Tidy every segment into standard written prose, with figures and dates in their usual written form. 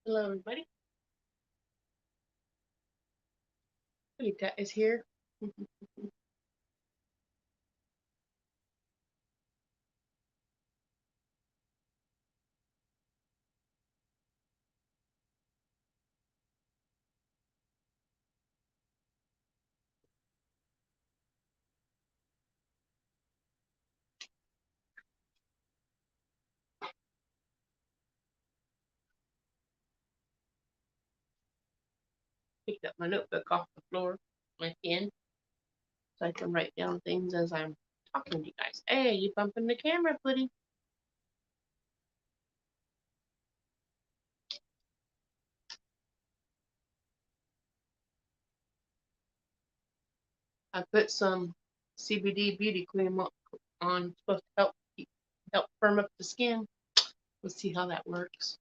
Hello, everybody. Rita is here. Picked up my notebook off the floor, my pen, so I can write down things as I'm talking to you guys. Hey, you bumping the camera, buddy? I put some CBD beauty cream on, supposed to help firm up the skin. Let's see how that works.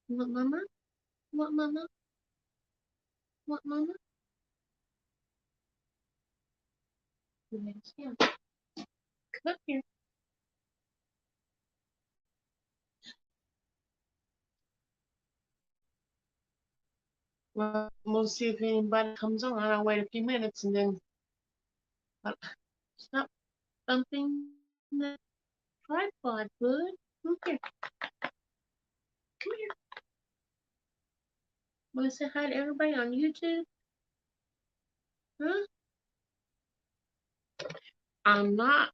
What, mama? What, mama? What, mama? Yes, yeah. Come up here. Well, we'll see if anybody comes on. I'll wait a few minutes and then stop bumping the tripod, bud. Okay, come here. Want to say hi to everybody on YouTube? Huh? I'm not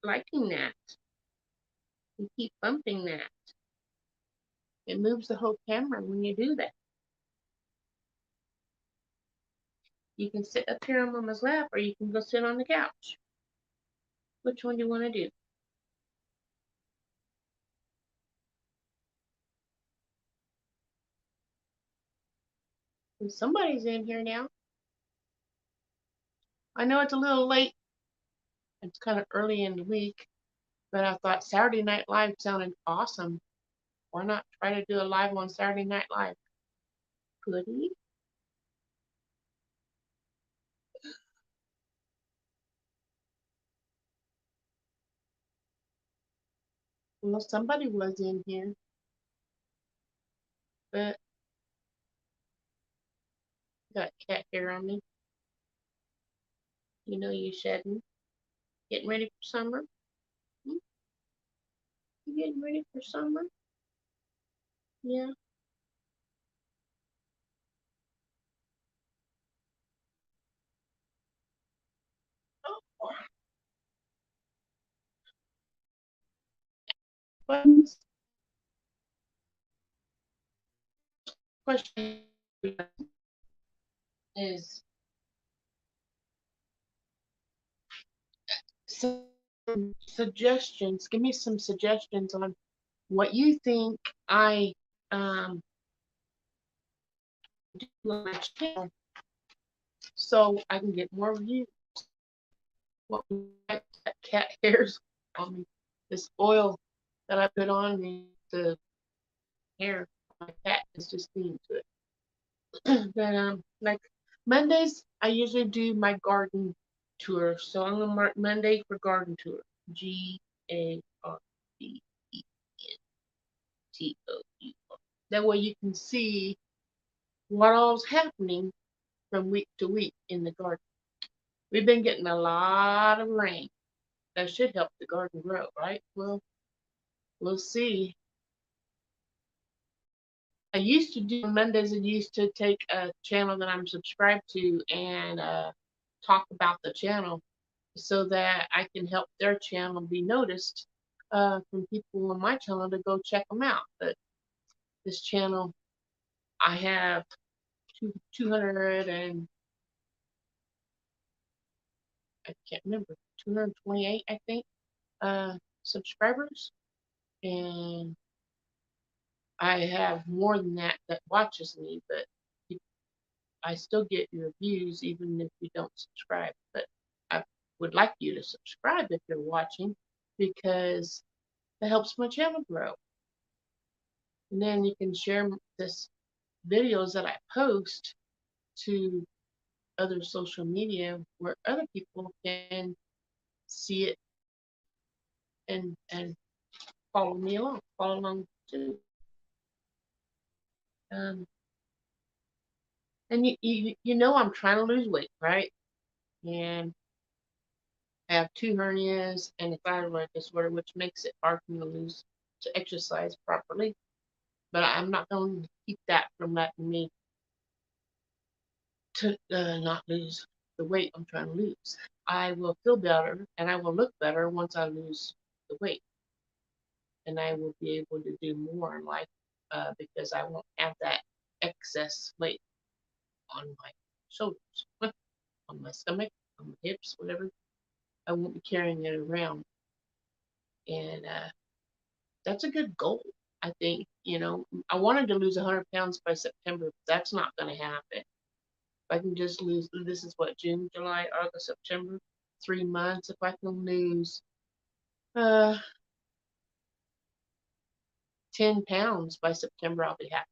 liking that. You keep bumping that. It moves the whole camera when you do that. You can sit up here on Mama's lap or you can go sit on the couch. Which one do you want to do? And somebody's in here now. I know it's a little late. It's kind of early in the week, but I thought Saturday Night Live sounded awesome. Why not try to do a live on Saturday Night Live? Goody. Well, somebody was in here, but got cat hair on me. You know you shedding. Getting ready for summer. Hmm? You getting ready for summer? Yeah. Oh, buttons. Question is some suggestions. Give me some suggestions on what you think I do on my channel so I can get more views. What cat hairs on me? This oil that I put on me, the hair. My cat is just into it. But like Mondays, I usually do my garden tour. So I'm gonna mark Monday for garden tour. GARDENTOUR. That way you can see what all's happening from week to week in the garden. We've been getting a lot of rain. That should help the garden grow, right? Well, we'll see. I used to do Mondays. I used to take a channel that I'm subscribed to and talk about the channel so that I can help their channel be noticed from people on my channel to go check them out. But this channel, I have 200 and I can't remember 228, I think, subscribers, and I have more than that that watches me, but I still get your views even if you don't subscribe. But I would like you to subscribe if you're watching because it helps my channel grow. And then you can share this videos that I post to other social media where other people can see it and follow me along. Follow along too. Um, and you know I'm trying to lose weight, right? And I have two hernias and a thyroid disorder, which makes it hard for me to exercise properly. But I'm not going to keep that from letting me to not lose the weight I'm trying to lose. I will feel better and I will look better once I lose the weight, and I will be able to do more in life because I won't have that excess weight on my shoulders, on my stomach, on my hips, whatever. I won't be carrying it around, and that's a good goal. I think, I wanted to lose 100 pounds by September, but that's not going to happen. If I can just lose, this is what, June, July, August, September, 3 months. If I can lose uh, 10 pounds by September, I'll be happy.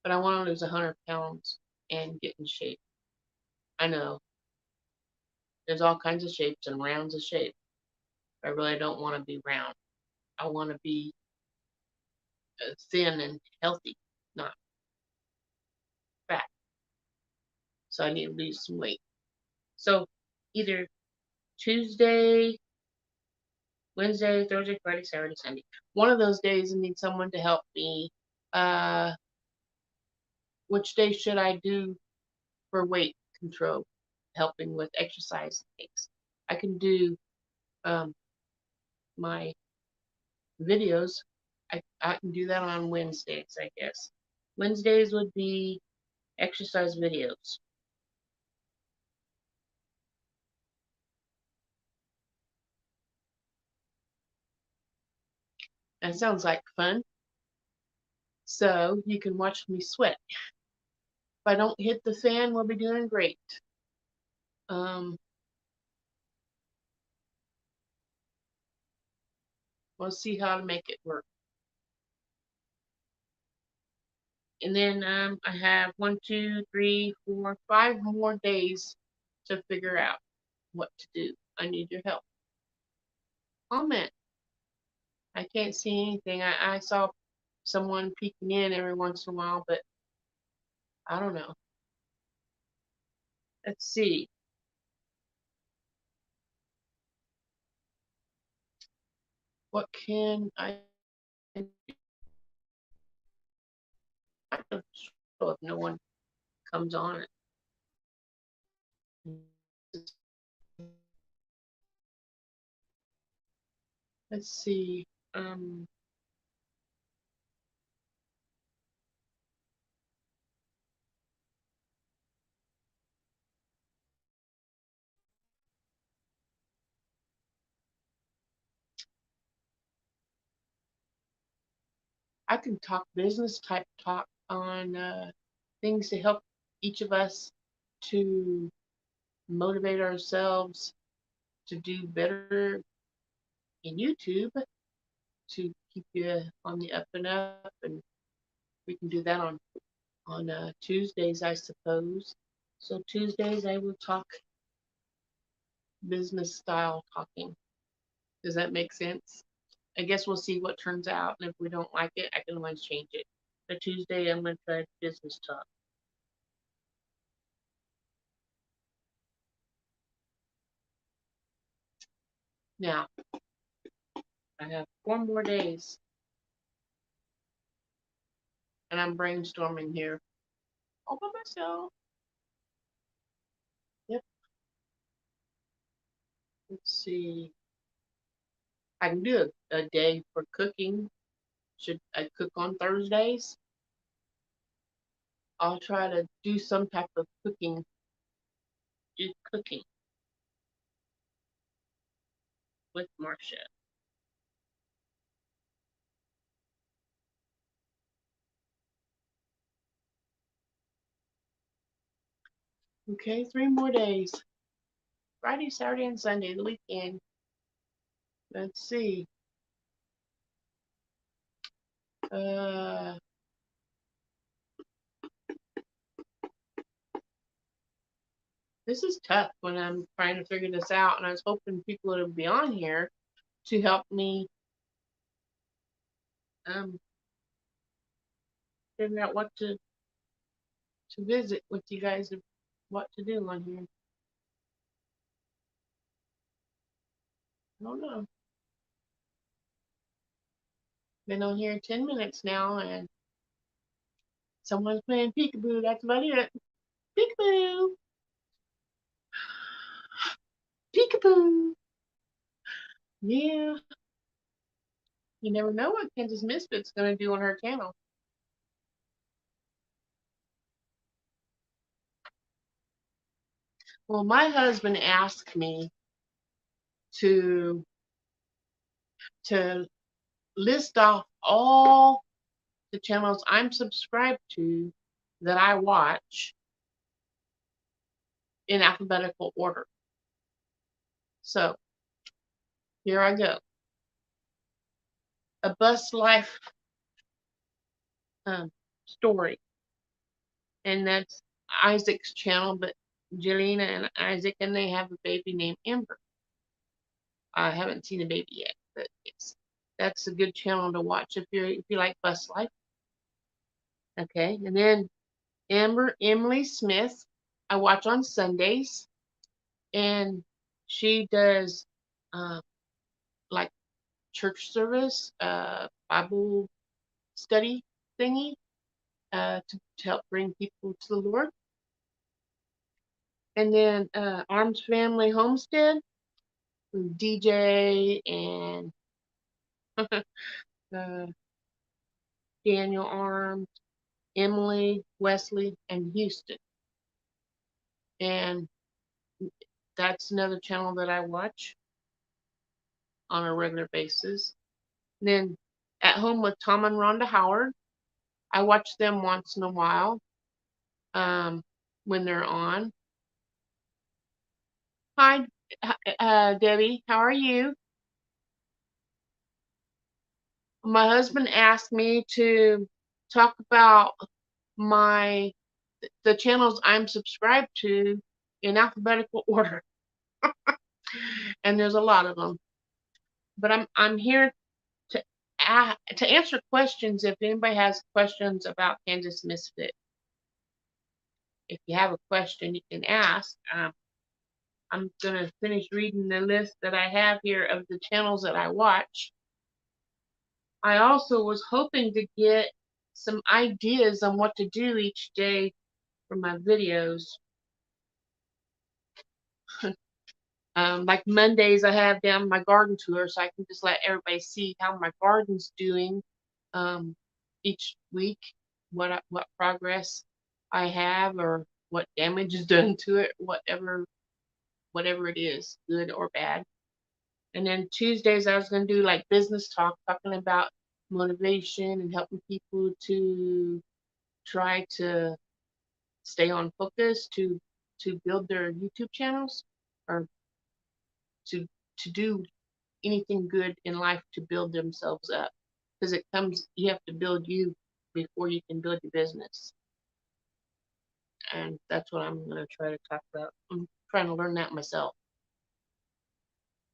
But I want to lose 100 pounds and get in shape. I know there's all kinds of shapes and rounds of shape. I really don't want to be round. I want to be thin and healthy, not fat. So I need to lose some weight. So either Tuesday, Wednesday, Thursday, Friday, Saturday, Sunday. One of those days I need someone to help me. Uh, which day should I do for weight control, helping with exercise things? I can do my videos. I can do that on Wednesdays, I guess. Wednesdays would be exercise videos. That sounds like fun. So you can watch me sweat. If I don't hit the fan, we'll be doing great. Um, we'll see how to make it work. And then I have 5 more days to figure out what to do. I need your help. Comment. I can't see anything. I saw someone peeking in every once in a while, but I don't know. Let's see. What can I do? I don't know if no one comes on it. Let's see. I can talk business type talk on things to help each of us to motivate ourselves to do better in YouTube, to keep you on the up and up, and we can do that on Tuesdays, I suppose. So Tuesdays I will talk business style talking. Does that make sense? I guess we'll see what turns out, and if we don't like it, I can always change it. But Tuesday I'm going to try business talk. Now, I have 4 more days, and I'm brainstorming here all by myself. Yep. Let's see. I can do a day for cooking. Should I cook on Thursdays? I'll try to do some type of cooking. Do cooking with Marcia. Okay, 3 more days. Friday, Saturday, and Sunday, the weekend. Let's see. Uh, this is tough when I'm trying to figure this out, and I was hoping people would be on here to help me figuring out what to visit with you guys, what to do on here. I don't know. Been on here 10 minutes now, and someone's playing peekaboo. That's about it. Peekaboo! Peekaboo! Yeah. You never know what Kansas Misfit's going to do on her channel. Well, my husband asked me to list off all the channels I'm subscribed to that I watch in alphabetical order. So here I go. A Bus Life story, and that's Isaac's channel, but Jelena and Isaac, and they have a baby named Ember. I haven't seen the baby yet, but that's a good channel to watch if you like bus life. Okay, and then Emily Smith, I watch on Sundays, and she does like church service, Bible study thingy to help bring people to the Lord. And then Arms Family Homestead, DJ and Daniel Arms, Emily, Wesley, and Houston. And that's another channel that I watch on a regular basis. And then At Home with Tom and Rhonda Howard, I watch them once in a while when they're on. Hi, Debbie, how are you? My husband asked me to talk about the channels I'm subscribed to in alphabetical order, and there's a lot of them. But I'm here to answer questions if anybody has questions about Kansas Misfit. If you have a question, you can ask. I'm gonna finish reading the list that I have here of the channels that I watch. I also was hoping to get some ideas on what to do each day for my videos. Like Mondays, I have down my garden tour, so I can just let everybody see how my garden's doing each week, what progress I have, or what damage is done to it, whatever it is, good or bad. And then Tuesdays, I was going to do like business talk, talking about motivation and helping people to try to stay on focus to build their YouTube channels, or to do anything good in life to build themselves up, because you have to build you before you can build your business. And that's what I'm going to try to talk about. I'm trying to learn that myself.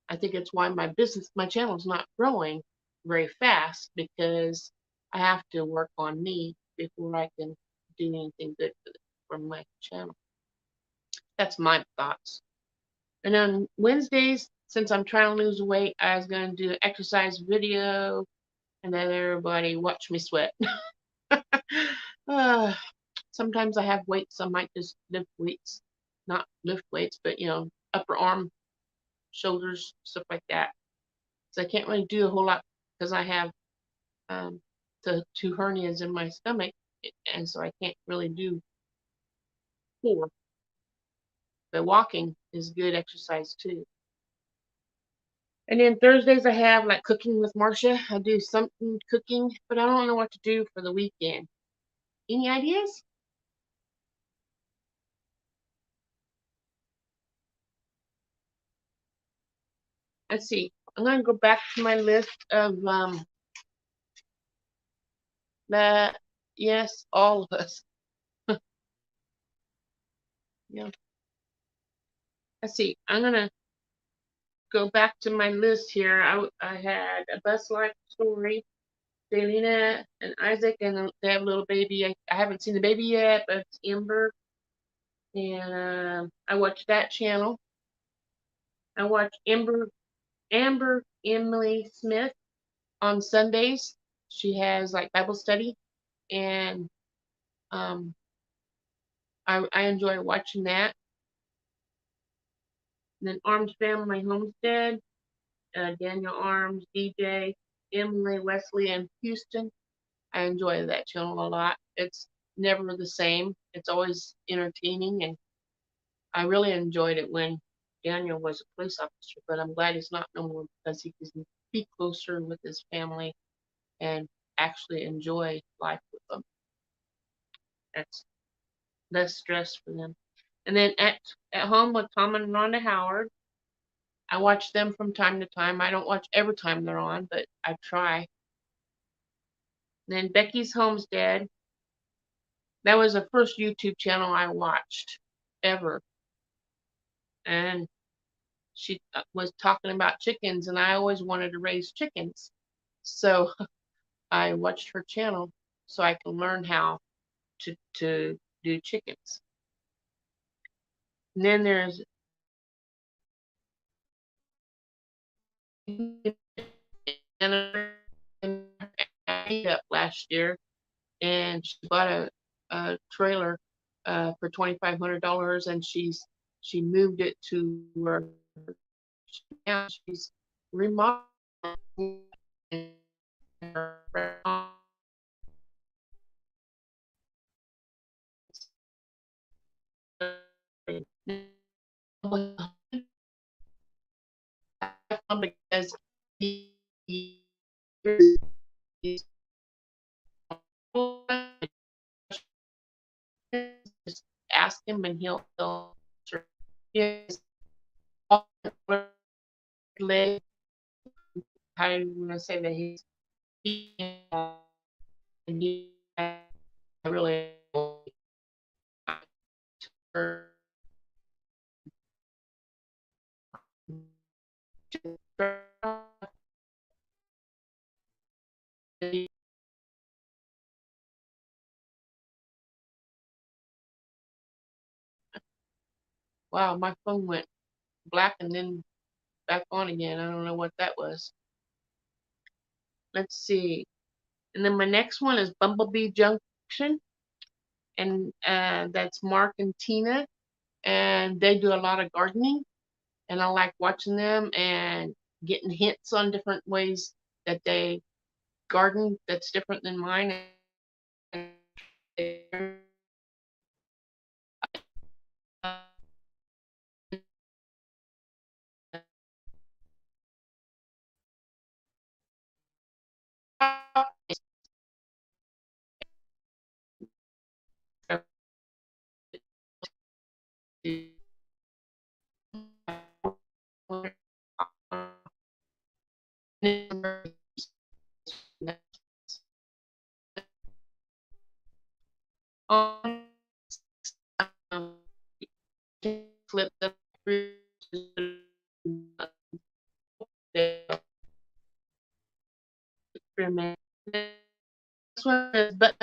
I think it's why my channel is not growing very fast, because I have to work on me before I can do anything good for my channel. That's my thoughts. And on Wednesdays, since I'm trying to lose weight, I was going to do an exercise video and then everybody watch me sweat. Sometimes I have weights, I might just lift weights. Not lift weights, but upper arm, shoulders, stuff like that. So I can't really do a whole lot because I have the 2 hernias in my stomach, and so I can't really do 4. But walking is good exercise too. And then Thursdays I have like cooking with Marcia. I do something cooking, but I don't know what to do for the weekend. Any ideas? Let's see. I'm going to go back to my list of yes, all of us. Yeah. Let's see. I'm going to go back to my list here. I had a bus life story. Selena and Isaac, and they have a little baby. I haven't seen the baby yet, but it's Amber, and I watch that channel. I watch Amber Emily Smith on Sundays. She has like Bible study, and um, I enjoy watching that. And then Arms Family Homestead, Daniel Arms, DJ, Emily, Wesley, and Houston. I enjoy that channel a lot. It's never the same. It's always entertaining, and I really enjoyed it when Daniel was a police officer, but I'm glad he's not no more because he can be closer with his family and actually enjoy life with them. That's less stress for them. And then at home with Tom and Rhonda Howard, I watch them from time to time. I don't watch every time they're on, but I try. And then Becky's Homestead. That was the first YouTube channel I watched ever. And she was talking about chickens, and I always wanted to raise chickens. So I watched her channel so I can learn how to do chickens. And then there's up last year, and she bought a trailer for $2,500, and she moved it to where now she's remodeling. Because he just ask him and he'll answer. He has all leg. How do you want to say that and I really wow, my phone went black and then back on again. I don't know what that was. Let's see. And then my next one is Bumblebee Junction, and that's Mark and Tina, and they do a lot of gardening, and I like watching them and getting hints on different ways that they garden that's different than mine. And flip the experiment. This one is, but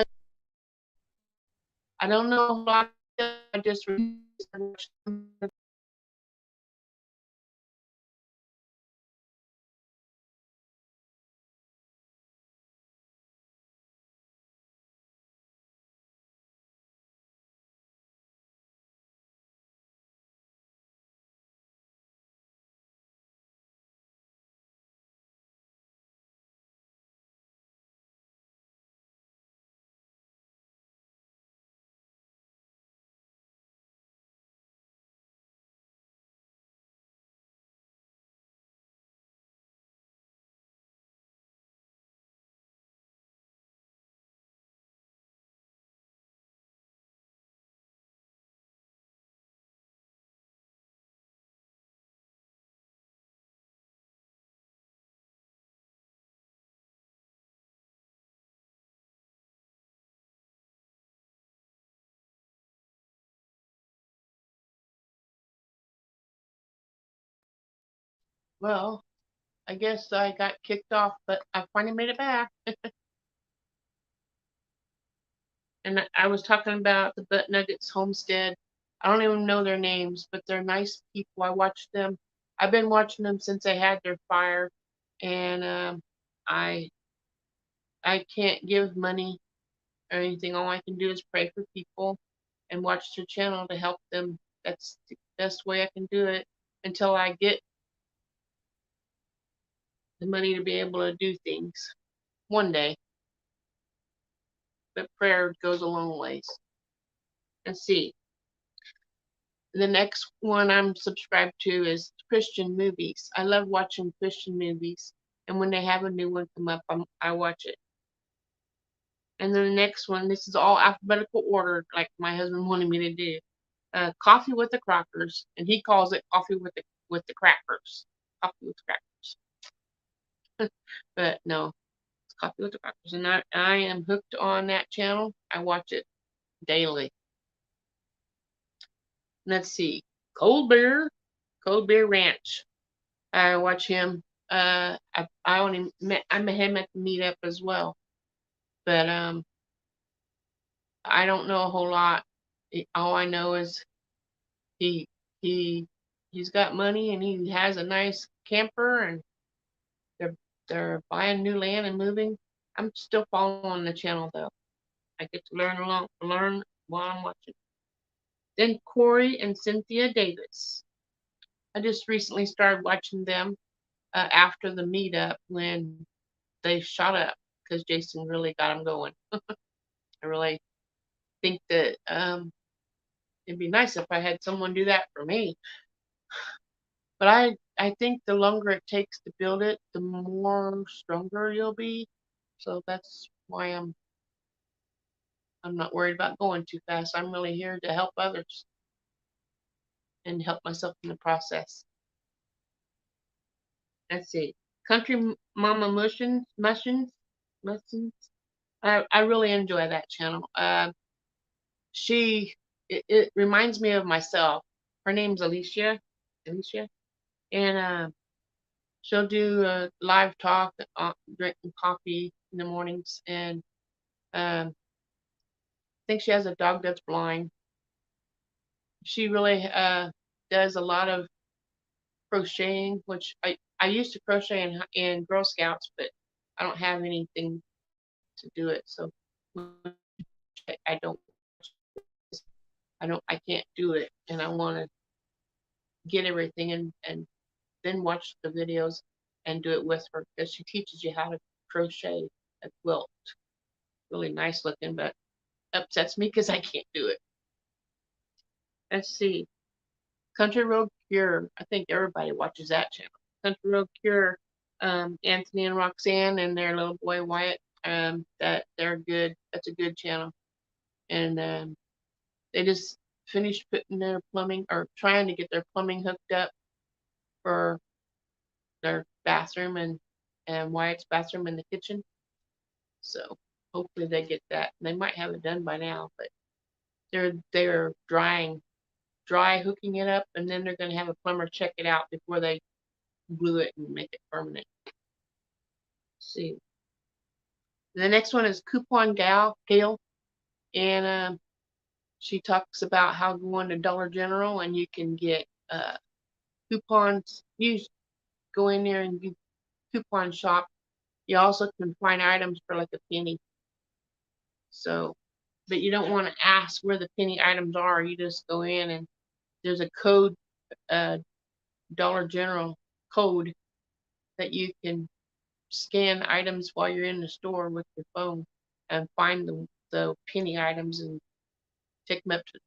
I don't know a lot. I just well, I guess I got kicked off, but I finally made it back. And I was talking about the Butt Nuggets Homestead. I don't even know their names, but they're nice people. I watched them. I've been watching them since they had their fire, and I I can't give money or anything. All I can do is pray for people and watch their channel to help them. That's the best way I can do it until I get the money to be able to do things one day. But prayer goes a long ways. Let's see. The next one I'm subscribed to is Christian movies. I love watching Christian movies, and when they have a new one come up, I watch it. And then the next one, this is all alphabetical order, like my husband wanted me to do. Coffee with the Crockers, and he calls it coffee with the crackers. Coffee with the crackers. But no, it's coffee with the crackers, and I am hooked on that channel. I watch it daily. Let's see, Cold Beer Ranch. I watch him. I met him at the meetup as well, but I don't know a whole lot. All I know is he he he's got money and he has a nice camper and they're they're buying new land and moving. I'm still following the channel though. I get to learn while I'm watching. Then Corey and Cynthia Davis. I just recently started watching them after the meetup when they shot up because Jason really got them going. I really think that it'd be nice if I had someone do that for me. But I think the longer it takes to build it, the more stronger you'll be. So that's why I'm not worried about going too fast. I'm really here to help others and help myself in the process. Let's see. Country Mama Mushins. I really enjoy that channel. It reminds me of myself. Her name's Alicia, and she'll do a live talk, drinking coffee in the mornings, and I think she has a dog that's blind. She really does a lot of crocheting, which I used to crochet in Girl Scouts, but I don't have anything to do it, so I don't I can't do it, and I want to get everything and then watch the videos and do it with her because she teaches you how to crochet a quilt. Really nice looking, but upsets me because I can't do it. Let's see. Country Road Cure. I think everybody watches that channel. Country Road Cure. Anthony and Roxanne and their little boy Wyatt. That they're good. That's a good channel. And they just finished putting their plumbing or trying to get their plumbing hooked up for their bathroom and Wyatt's bathroom in the kitchen. So hopefully they get that. They might have it done by now, but they're dry hooking it up, and then they're going to have a plumber check it out before they glue it and make it permanent. Let's see. The next one is Coupon Gail, and she talks about how going to Dollar General and you can get coupons. You go in there and you coupon shop. You also can find items for like a penny. So, but you don't want to ask where the penny items are. You just go in and there's a code, Dollar General code that you can scan items while you're in the store with your phone and find the penny items and take them up to.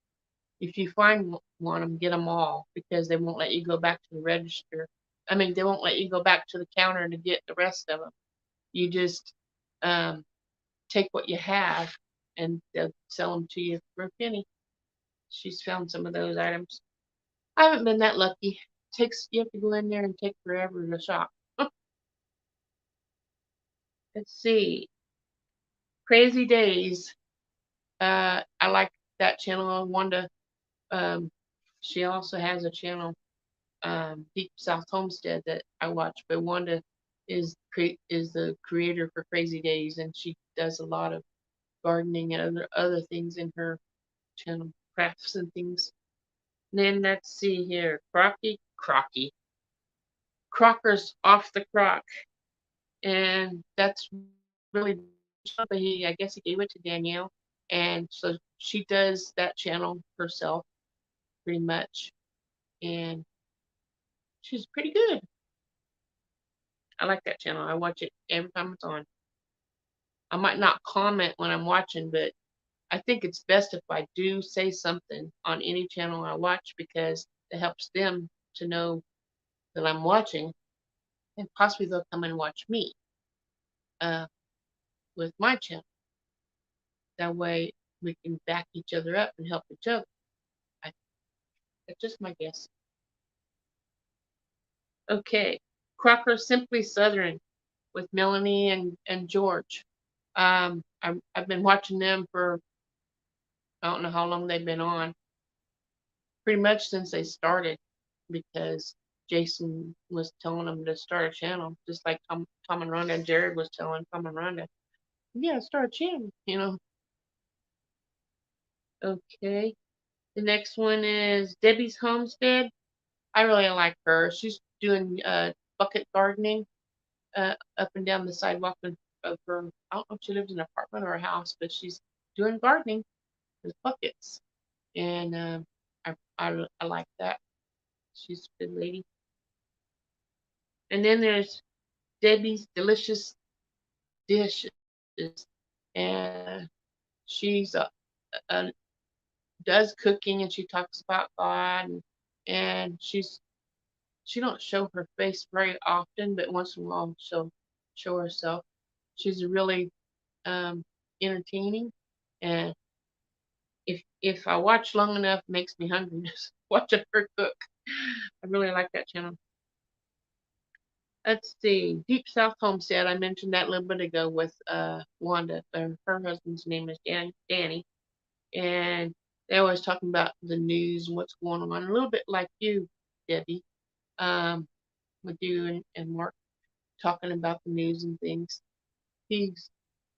If you find one, get them all because they won't let you go back to the register. I mean, they won't let you go back to the counter to get the rest of them. You just take what you have and they'll sell them to you for a penny. She's found some of those items. I haven't been that lucky. You have to go in there and take forever to shop. Let's see. Crazy Days. I like that channel. Wanda. She also has a channel, Deep South Homestead, that I watch. But Wanda is the creator for Crazy Days, and she does a lot of gardening and other things in her channel, crafts and things. And then let's see here, Crocker's off the crock, and that's really, but I guess he gave it to Danielle, and so she does that channel herself pretty much, and she's pretty good. I like that channel. I watch it every time it's on. I might not comment when I'm watching, but I think it's best if I do say something on any channel I watch because it helps them to know that I'm watching, and possibly they'll come and watch me uh, with my channel. That way we can back each other up and help each other. I, that's just my guess. Okay, Crocker Simply Southern with Melanie and George. I've been watching them for, I don't know how long they've been on, pretty much since they started, because Jason was telling them to start a channel, just like Tom and Rhonda and Jared was telling Tom and Rhonda, yeah, start a channel, you know. Okay, the next one is Debbie's Homestead. I really like her. She's doing bucket gardening up and down the sidewalk of her. I don't know if she lives in an apartment or a house, but she's doing gardening with buckets, and I like that. She's a good lady. And then there's Debbie's Delicious Dishes, and she's a does cooking, and she talks about God, and she don't show her face very often, but once in a while she'll show herself. She's really entertaining, and if I watch long enough, it makes me hungry just watching her cook. I really like that channel. Let's see, Deep South Homestead. I mentioned that a little bit ago with Wanda. Her husband's name is Danny, and they're always talking about the news and what's going on. A little bit like you, Debbie, with you and Mark talking about the news and things. He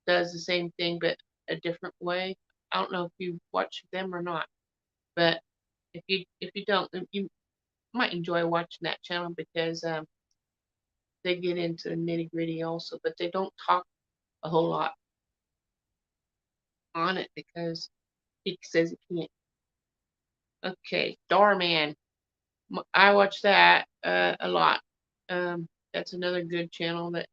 does the same thing, but a different way. I don't know if you watch them or not, but if you don't, you might enjoy watching that channel because they get into the nitty gritty also, but they don't talk a whole lot on it because he says he can't. Okay, Starman. I watch that a lot. That's another good channel that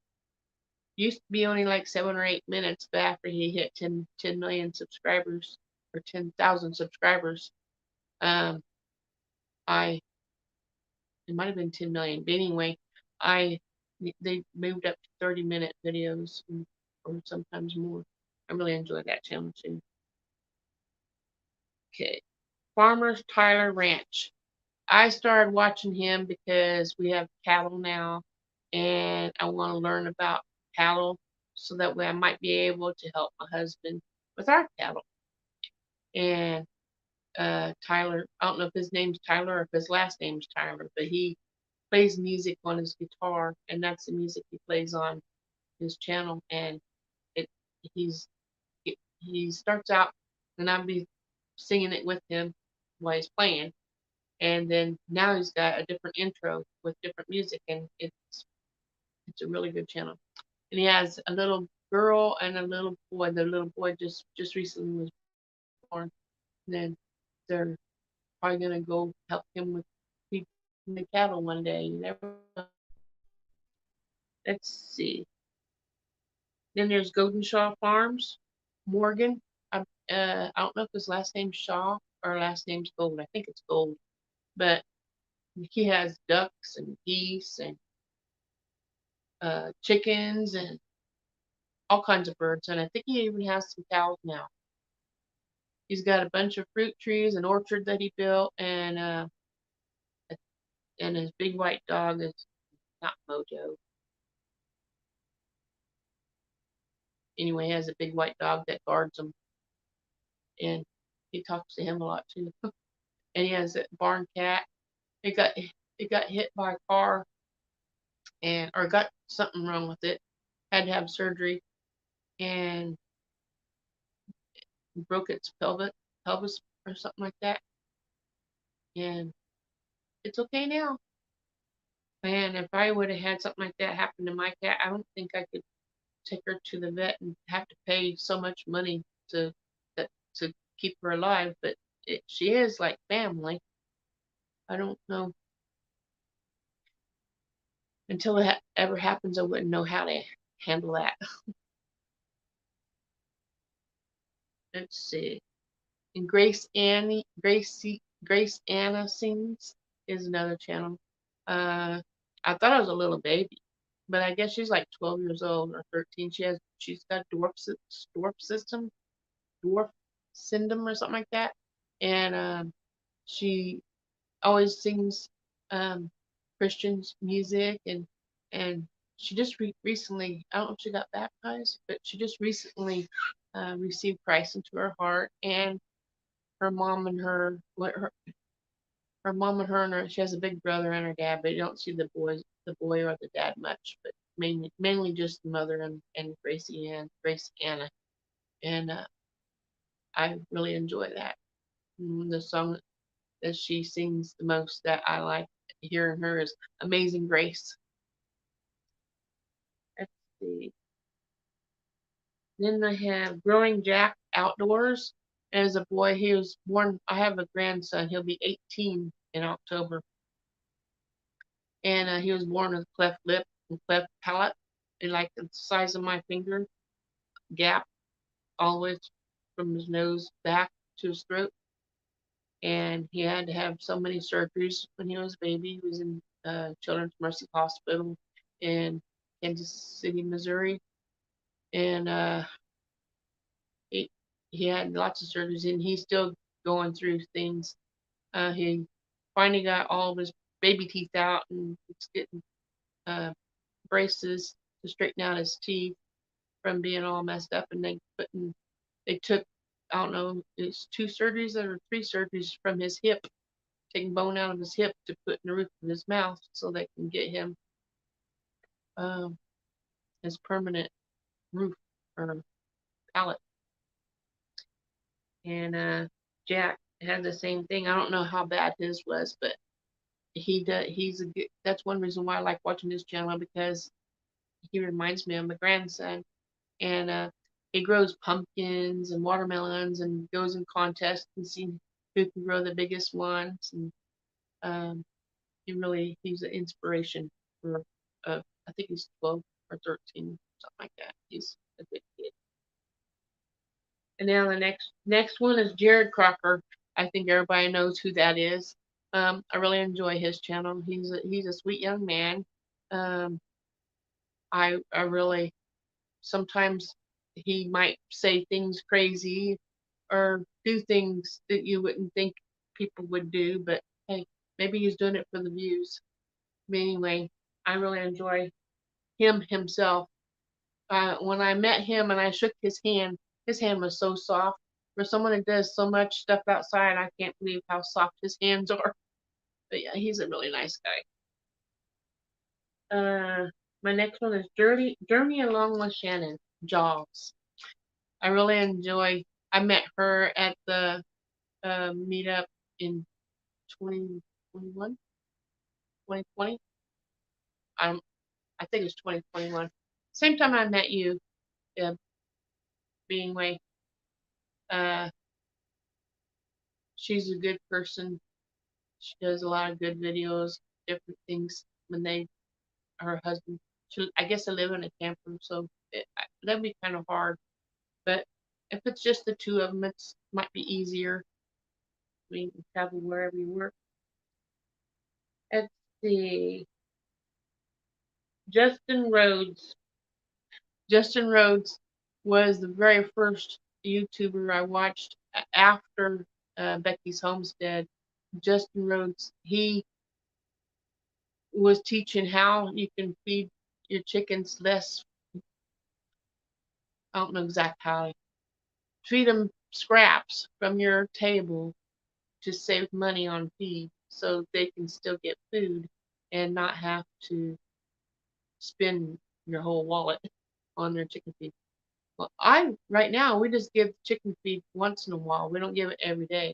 used to be only like 7 or 8 minutes, but after he hit 10 million subscribers or 10,000 subscribers, um, I it might have been 10 million, but anyway, I they moved up to 30-minute videos or sometimes more. I really enjoy that channel too. Okay, Farmers Tyler Ranch. I started watching him because we have cattle now, and I want to learn about cattle so that way I might be able to help my husband with our cattle. And Tyler, I don't know if his name's Tyler or if his last name's Tyler, but he plays music on his guitar, and that's the music he plays on his channel. And it he's he starts out, and I'll be singing it with him while he's playing, and then now he's got a different intro with different music, and it's a really good channel. And he has a little girl and a little boy. The little boy just recently was born. And then they're probably gonna go help him with feeding the cattle one day. You never know. Let's see. Then there's Goldenshaw Farms, Morgan. I don't know if his last name's Shaw or last name's Gold. I think it's Gold, but he has ducks and geese and chickens and all kinds of birds, and I think he even has some cows now. He's got a bunch of fruit trees, an orchard that he built, and his big white dog is not Mojo. Anyway, he has a big white dog that guards him, and he talks to him a lot too. And he has a barn cat. It got hit by a car and or got something wrong with it. Had to have surgery, and broke its pelvis or something like that, and it's okay now. And if I would have had something like that happen to my cat, I don't think I could take her to the vet and have to pay so much money to to keep her alive. But she is like family. I don't know. Until it ever happens, I wouldn't know how to handle that. Let's see. And Grace Anna Sings is another channel. Uh, I thought I was a little baby, but I guess she's like 12 years old or 13. She's got system, dwarf syndrome or something like that, and she always sings um, Christian music, and she just recently, I don't know if she got baptized, but she just recently received Christ into her heart, and her mom and her mom and her, she has a big brother and her dad, but you don't see the boy or the dad much, but mainly just the mother and Grace Anna, and I really enjoy that. The song that she sings the most that I like hearing her is Amazing Grace. Let's see. Then I have Growing Jack Outdoors. As a boy, he was born. I have a grandson. He'll be 18 in October. And he was born with a cleft lip and cleft palate, and like the size of my finger, gap all the way from his nose back to his throat. And he had to have so many surgeries when he was a baby. He was in Children's Mercy Hospital in Kansas City, Missouri, and he he had lots of surgeries, and he's still going through things. He finally got all of his baby teeth out, and he's getting uh, braces to straighten out his teeth from being all messed up. And they took, I don't know, it's 2 surgeries or 3 surgeries from his hip, taking bone out of his hip to put in the roof of his mouth so they can get him um, his permanent roof or palate. And Jack had the same thing. I don't know how bad his was, but he does. He's a good. That's one reason why I like watching his channel, because he reminds me of my grandson. And he grows pumpkins and watermelons and goes in contests and see who can grow the biggest ones. And um, he's an inspiration for. I think he's 12 or 13, something like that. He's a good kid. And now the next one is Jared Crocker. I think everybody knows who that is. I really enjoy his channel. He's a sweet young man. Um, I really sometimes he might say things crazy or do things that you wouldn't think people would do, but hey, maybe he's doing it for the views. But anyway, I really enjoy him himself. When I met him and I shook his hand was so soft. For someone that does so much stuff outside, I can't believe how soft his hands are. But yeah, he's a really nice guy. My next one is Journey Along with Shannon Jaws. I really enjoy. I met her at the meetup in 2021, 2020. I think it's 2021. Same time I met you, uh, being way. Uh, she's a good person. She does a lot of good videos, different things. When her husband, I guess they live in a camper, so that'd be kind of hard. But if it's just the two of them, it might be easier. We can travel wherever you work. Let's see. Justin Rhodes. Justin Rhodes was the very first YouTuber I watched after Becky's Homestead. Justin Rhodes, he was teaching how you can feed your chickens less. I don't know exactly how. Feed them scraps from your table to save money on feed so they can still get food and not have to spend your whole wallet on their chicken feed. Well, right now we just give chicken feed once in a while. We don't give it every day.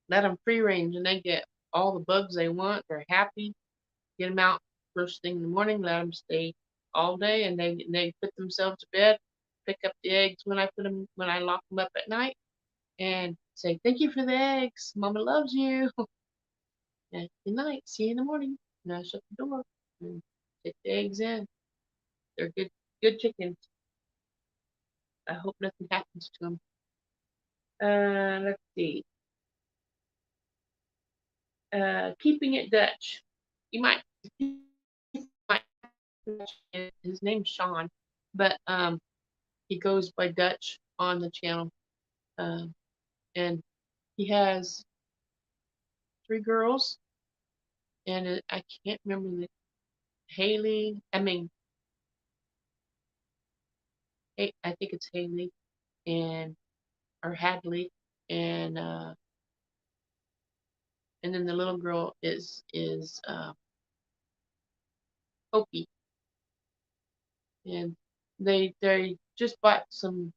Let them free range and they get all the bugs they want. They're happy. Get them out first thing in the morning. Let them stay all day, and they put themselves to bed. Pick up the eggs when I lock them up at night, and say thank you for the eggs. Mama loves you. And good night. See you in the morning. And I shut the door and take the eggs in. They're good chickens. I hope nothing happens to them. Let's see. Keeping it Dutch. You might, his name's Sean, but he goes by Dutch on the channel, and he has 3 girls, and I can't remember the Haley. I think it's Haley or Hadley, and then the little girl is Hopi, and they just bought some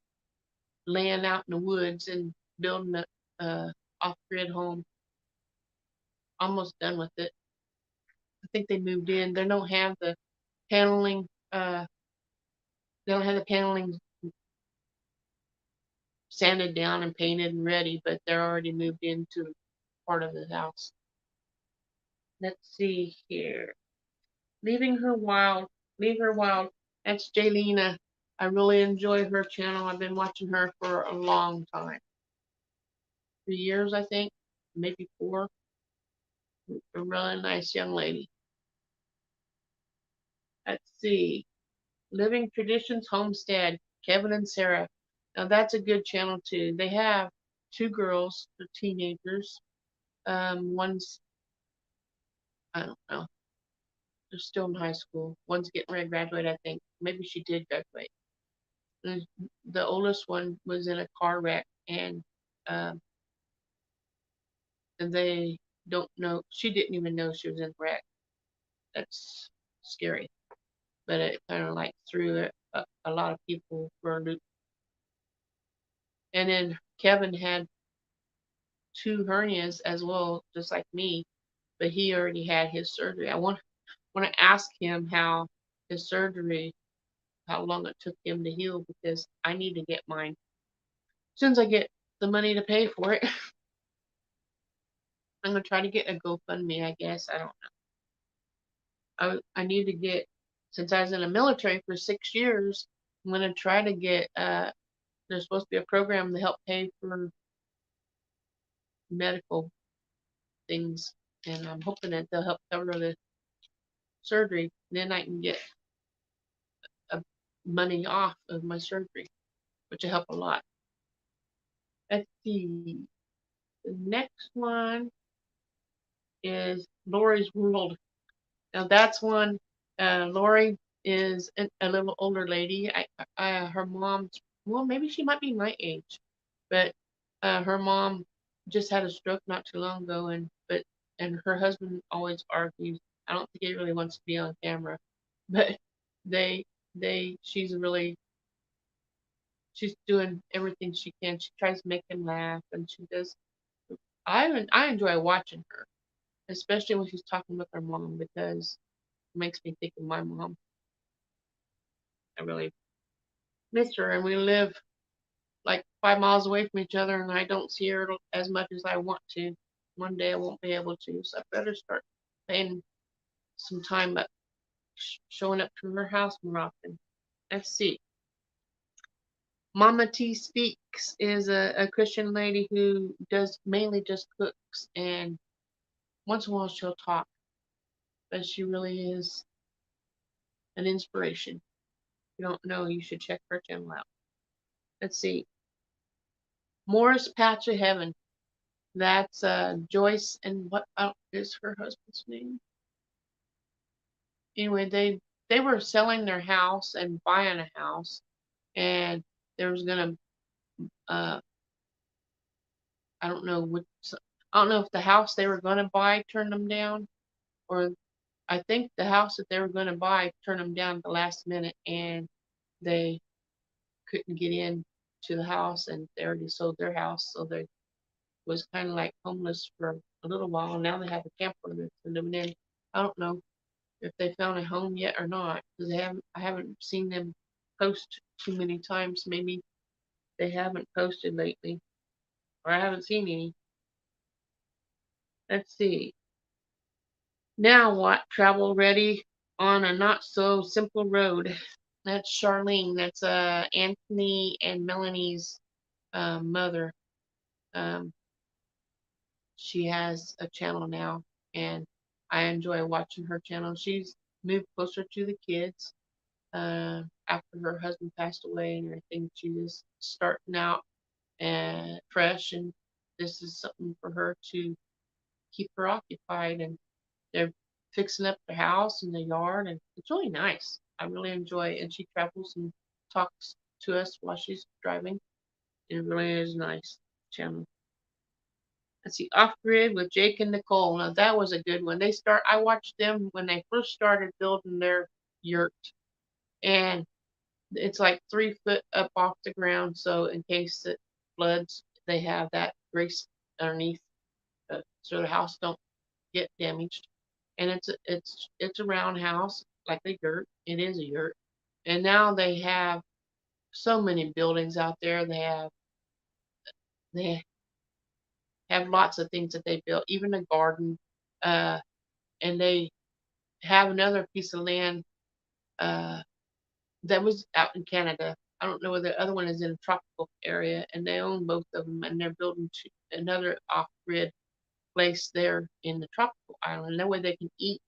land out in the woods and building a off-grid home. Almost done with it. I think they moved in. They don't have the paneling. They don't have the paneling sanded down and painted and ready, but they're already moved into part of the house. Let's see here. Leaving Her Wild. Leave Her Wild. That's Jaylena. I really enjoy her channel. I've been watching her for a long time. 3 years, I think. Maybe 4. A really nice young lady. Let's see. Living Traditions Homestead. Kevin and Sarah. Now that's a good channel too. They have 2 girls. They're teenagers. One's, I don't know. They're still in high school. One's getting ready to graduate, I think. Maybe she did graduate. And the oldest one was in a car wreck, and they don't know. She didn't even know she was in a wreck. That's scary. But it kind of like threw a lot of people for a loop. And then Kevin had 2 hernias as well, just like me, but he already had his surgery. I want to ask him how his surgery, how long it took him to heal, because I need to get mine as soon as I get the money to pay for it. I'm gonna try to get a GoFundMe, I guess. I don't know. I need to get, since I was in the military for 6 years, I'm gonna try to get there's supposed to be a program to help pay for medical things, and I'm hoping that they'll help cover the surgery. Then I can get money off of my surgery, which will help a lot. Let's see. The next one is Laurie's World. Now that's one. Laurie is a little older lady. Her mom's, well, maybe she might be my age, but her mom just had a stroke not too long ago, and her husband always argues. I don't think he really wants to be on camera, but they she's doing everything she can. She tries to make him laugh, and she does. I enjoy watching her, especially when she's talking with her mom, because it makes me think of my mom. I really miss her, and we live like 5 miles away from each other, and I don't see her as much as I want to. One day I won't be able to, so I better start paying some time up, showing up to her house more often. Let's see. Mama T Speaks is a Christian lady who does mainly just cooks, and once in a while she'll talk, but she really is an inspiration. If you don't know, you should check her channel out. Let's see. Moore's Patch of Heaven. That's Joyce, and what is her husband's name? Anyway, they were selling their house and buying a house, and there was gonna I don't know if the house they were gonna buy turned them down, or I think the house that they were gonna buy turned them down at the last minute, and they couldn't get in to the house, and they already sold their house, so they was kind of like homeless for a little while. Now they have a camper that's living in. I don't know if they found a home yet or not, because I haven't seen them post too many times. Maybe they haven't posted lately, or I haven't seen any. Let's see. Now what? Travel ready on a not so simple road. That's Charlene. That's Anthony and Melanie's mother. Um, she has a channel now, and I enjoy watching her channel. She's moved closer to the kids after her husband passed away and everything. She's starting out and fresh, and this is something for her to keep her occupied. And they're fixing up the house and the yard, and it's really nice. I really enjoy it. And she travels and talks to us while she's driving. It really is nice channel. Let's see, Off Grid with Jake and Nicole. Now that was a good one. I watched them when they first started building their yurt, and it's like 3 foot up off the ground. So in case it floods, they have that brace underneath, so the house don't get damaged. And it's a round house like a yurt. It is a yurt, and now they have so many buildings out there. They have lots of things that they built, even a garden, uh, and they have another piece of land uh, that was out in Canada. I don't know whether the other one is in a tropical area, and they own both of them, and they're building another off-grid place there in the tropical island. That way they can eat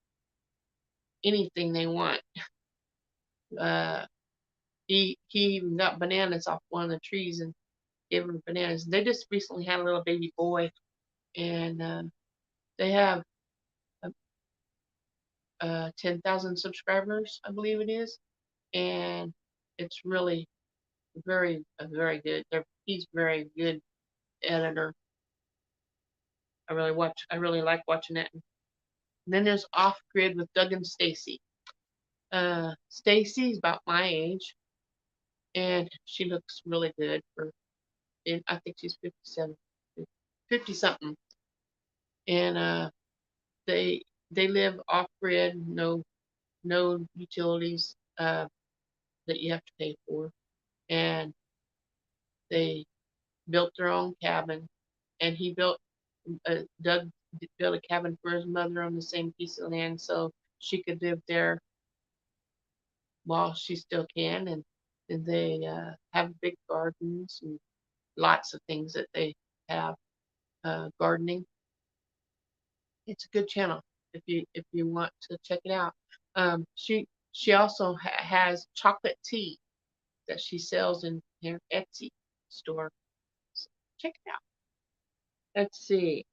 anything they want. Uh, he even got bananas off one of the trees and gave them bananas. They just recently had a little baby boy, and they have 10,000 subscribers, I believe it is, and it's really very good. He's very good editor. I really like watching that. And then there's Off Grid with Doug and Stacy. Stacy's about my age, and she looks really good I think she's 57, 50 something, and they they live off grid, no utilities that you have to pay for, and they built their own cabin, and Doug built a cabin for his mother on the same piece of land so she could live there while she still can, and they have big gardens and lots of things that they have gardening. It's a good channel if you want to check it out. She also has chocolate tea that she sells in her Etsy store. So check it out. Let's see.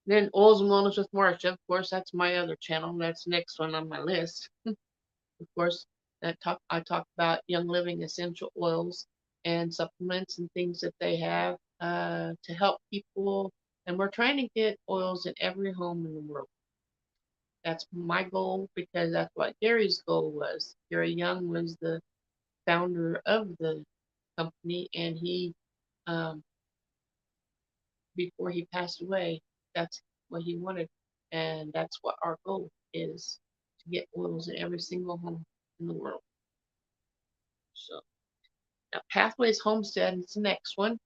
Then Oils and Wellness with Marsha. Of course, that's my other channel. That's the next one on my list. Of course, I talk about Young Living essential oils and supplements and things that they have to help people. And we're trying to get oils in every home in the world. That's my goal because that's what Gary's goal was. Gary Young was the founder of the company, and um, before he passed away, that's what he wanted, and that's what our goal is, to get oils in every single home in the world. So now Pathways Homestead is the next one,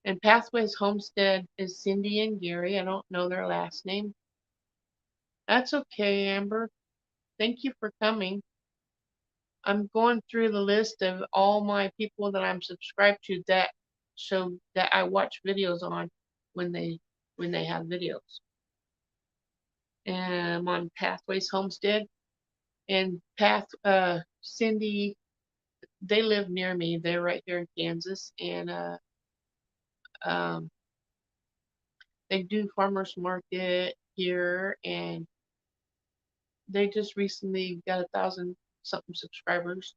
and Pathways Homestead is Cindy and Gary. I don't know their last name. That's okay, Amber. Thank you for coming. I'm going through the list of all my people that I'm subscribed to that show that I watch videos on when they have videos. And I'm on Pathways Homestead and Cindy. They live near me. They're right here in Kansas, and um, they do farmers market here, and they just recently got 1,000 something subscribers.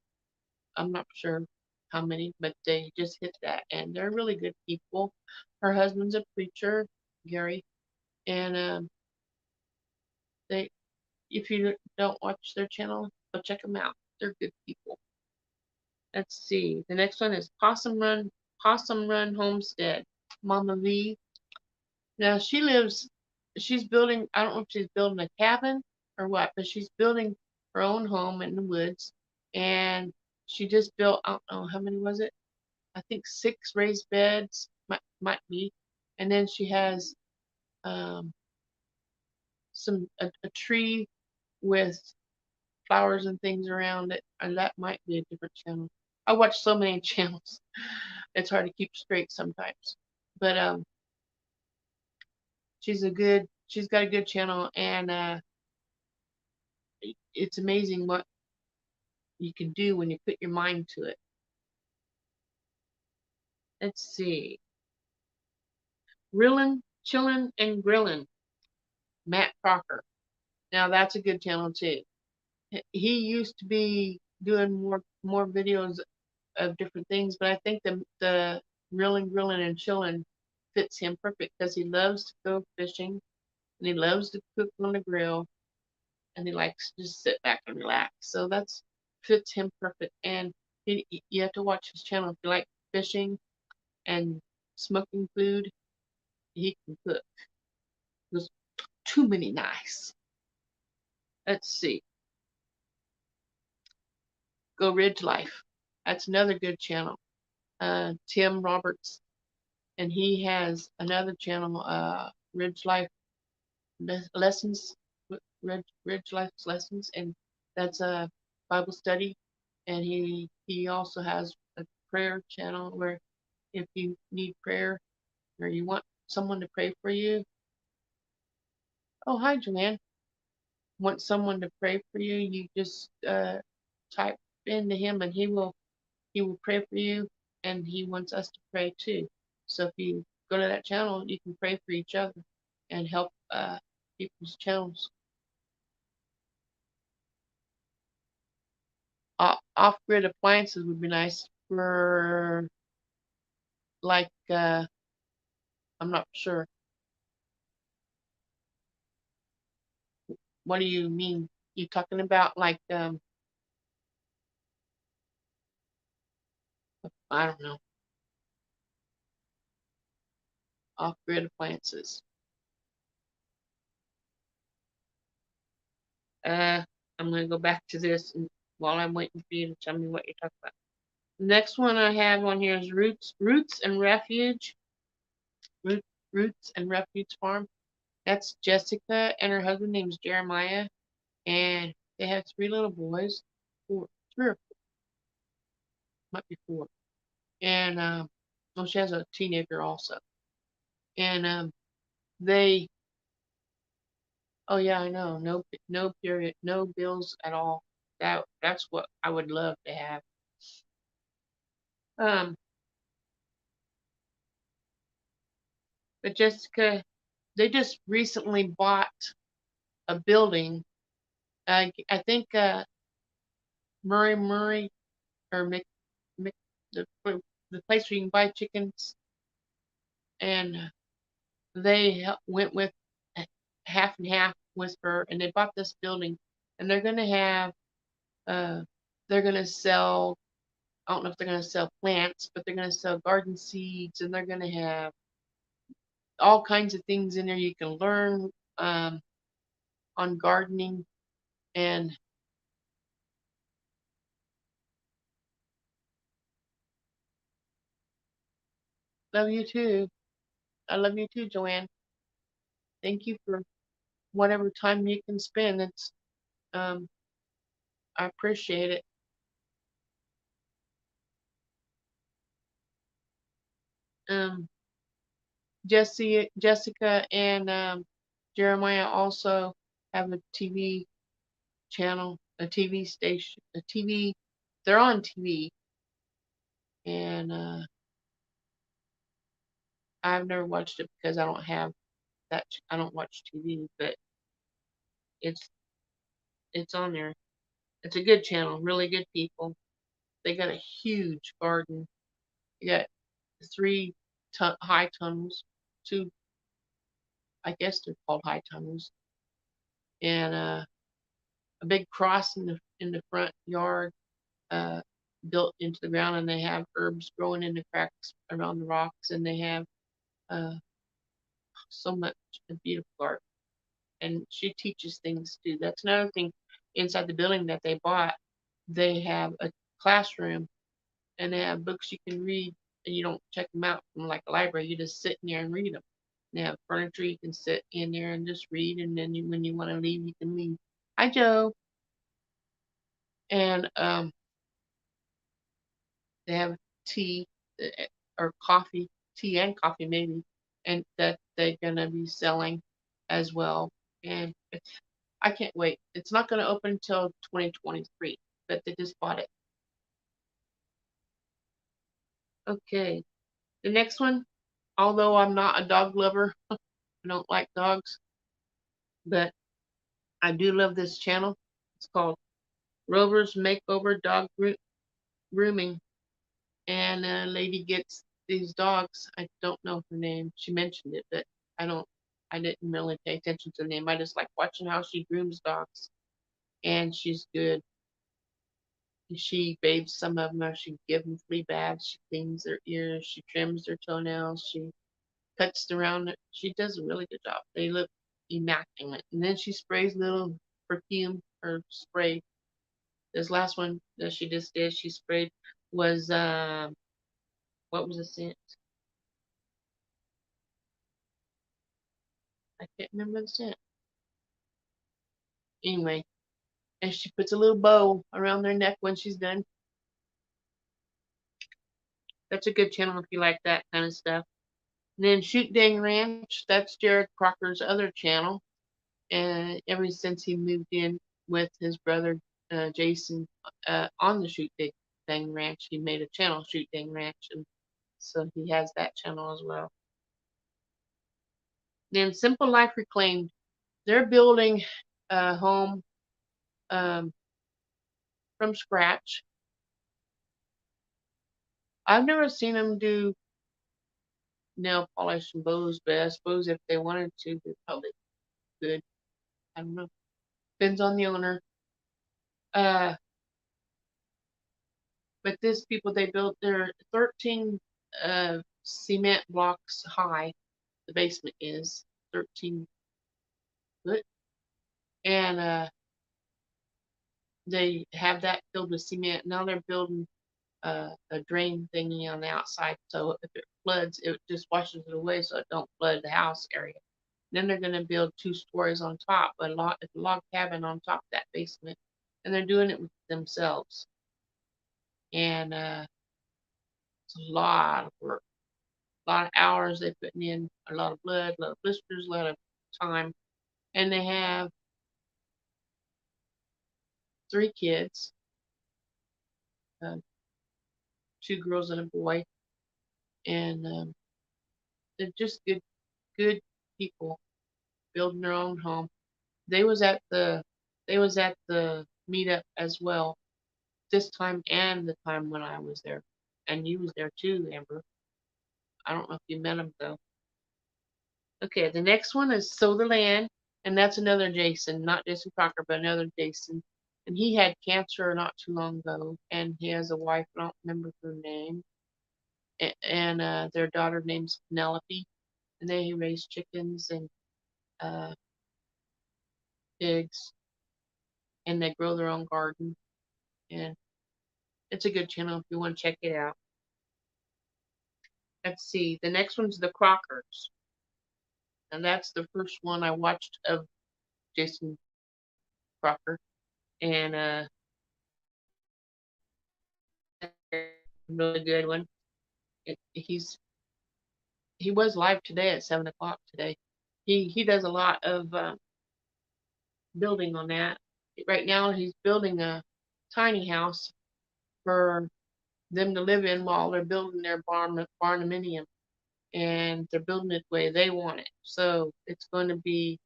I'm not sure how many, but they just hit that, and they're really good people. Her husband's a preacher, Gary, and they if you don't watch their channel, go check them out. They're good people. Let's see. The next one is Possum Run Homestead. Mama V. Now she's building, I don't know if she's building a cabin or what, but she's building her own home in the woods. And she just built, I don't know, how many was it? I think 6 raised beds, might be. And then she has um, a tree with flowers and things around it, and that might be a different channel. I watch so many channels, it's hard to keep straight sometimes. But she's got a good channel, and it's amazing what you can do when you put your mind to it. Let's see. Rillin', Chillin' and Grillin', Matt Crocker. Now that's a good channel too. He used to be doing more videos of different things, but I think the Rillin', Grillin' and Chillin' fits him perfect because he loves to go fishing and he loves to cook on the grill and he likes to just sit back and relax. So that's fits him perfect. And you have to watch his channel if you like fishing and smoking food. He can cook. There's too many knives. Let's see. Go Ridge Life. That's another good channel. Tim Roberts, and he has another channel, Ridge Life Lessons, Ridge Life Lessons, and that's a Bible study. And he also has a prayer channel where if you need prayer or you want someone to pray for you. Oh, hi, Joanne. Want someone to pray for you? You just type into him, and he will pray for you, and he wants us to pray too. So if you go to that channel, you can pray for each other and help people's channels. Off-grid appliances would be nice for, like, I'm not sure. What do you mean? You talking about like I don't know, off-grid appliances? Uh, I'm gonna go back to this and while I'm waiting for you to tell me what you're talking about. The next one I have on here is Roots and Refuge. Roots and Refuge Farm. That's Jessica and her husband name's Jeremiah, and they have 3 little boys, 3 or 4, might be 4, and well, she has a teenager also, and they, oh yeah, I know, no period, no bills at all. That's what I would love to have. Um, but Jessica, they just recently bought a building. I think Murray or Mc the the place where you can buy chickens, and they went with half and half with her, and they bought this building, and they're gonna have uh they're gonna sell. I don't know if they're gonna sell plants, but they're gonna sell garden seeds, and they're gonna have all kinds of things in there you can learn um, on gardening. And love you too. I love you too, Joanne. Thank you for whatever time you can spend. It's um, I appreciate it. Um, Jessica and Jeremiah also have a TV channel, a TV station, a TV. They're on TV, and I've never watched it because I don't have that. I don't watch TV, but it's it's on there. It's a good channel, really good people. They got a huge garden. They got 3 high tunnels, 2, I guess they're called high tunnels, and a big cross in the front yard. built into the ground, and they have herbs growing in the cracks around the rocks, and they have uh, so much beautiful art. And she teaches things too. That's another thing inside the building that they bought. They have a classroom, and they have books you can read, and you don't check them out from like a library. You just sit in there and read them. They have furniture you can sit in there and just read, and then when you want to leave, you can leave. Hi, Joe. And they have tea or coffee, tea and coffee maybe, and that they're gonna be selling as well. And I can't wait. It's not gonna open until 2023, but they just bought it. Okay, the next one. Although I'm not a dog lover, I don't like dogs, but I do love this channel. It's called Rover's Makeover Dog Grooming, and a lady gets these dogs. I don't know her name. She mentioned it, but I don't. I didn't really pay attention to the name. I just like watching how she grooms dogs, and she's good. She bathes some of them, or she gives them flea baths. She cleans their ears. She trims their toenails. She cuts around it. She does a really good job. They look immaculate. And then she sprays little perfume or spray. This last one that she just did, she sprayed was what was the scent? I can't remember the scent. Anyway, and she puts a little bow around their neck when she's done. That's a good channel if you like that kind of stuff. And then Shoot Dang Ranch, that's Jared Crocker's other channel. And ever since he moved in with his brother Jason on the Shoot Dang Ranch, he made a channel, Shoot Dang Ranch, and so he has that channel as well. Then Simple Life Reclaimed, they're building a home um, from scratch. I've never seen them do nail polish and bows, but I suppose if they wanted to, they probably could. I don't know. Depends on the owner. Uh, but these people, they built, they're 13 cement blocks high. The basement is 13 foot. And they have that filled with cement. Now they're building a drain thingy on the outside, so if it floods, it just washes it away so it don't flood the house area. Then they're going to build 2 stories on top, it's a log cabin on top of that basement, and they're doing it with themselves. And it's a lot of work, a lot of hours they're putting in, a lot of blood, a lot of blisters, a lot of time. And they have 3 kids, uh, 2 girls and a boy, and they're just good people building their own home. They was at the they was at the meetup as well, this time and the time when I was there, and you was there too, Amber. I don't know if you met him though. Okay, the next one is Sow the Land, and that's another Jason, not Jason Crocker, but another Jason. And he had cancer not too long ago, and he has a wife. I don't remember her name, and their daughter name's Penelope, and they raise chickens and uh, pigs, and they grow their own garden. And it's a good channel if you want to check it out. Let's see. The next one's the Crockers, and that's the first one I watched of Jason Crocker, and really good one. He was live today at 7 o'clock today. He does a lot of building on that. Right now he's building a tiny house for them to live in while they're building their barnuminium, and they're building it the way they want it. So it's going to be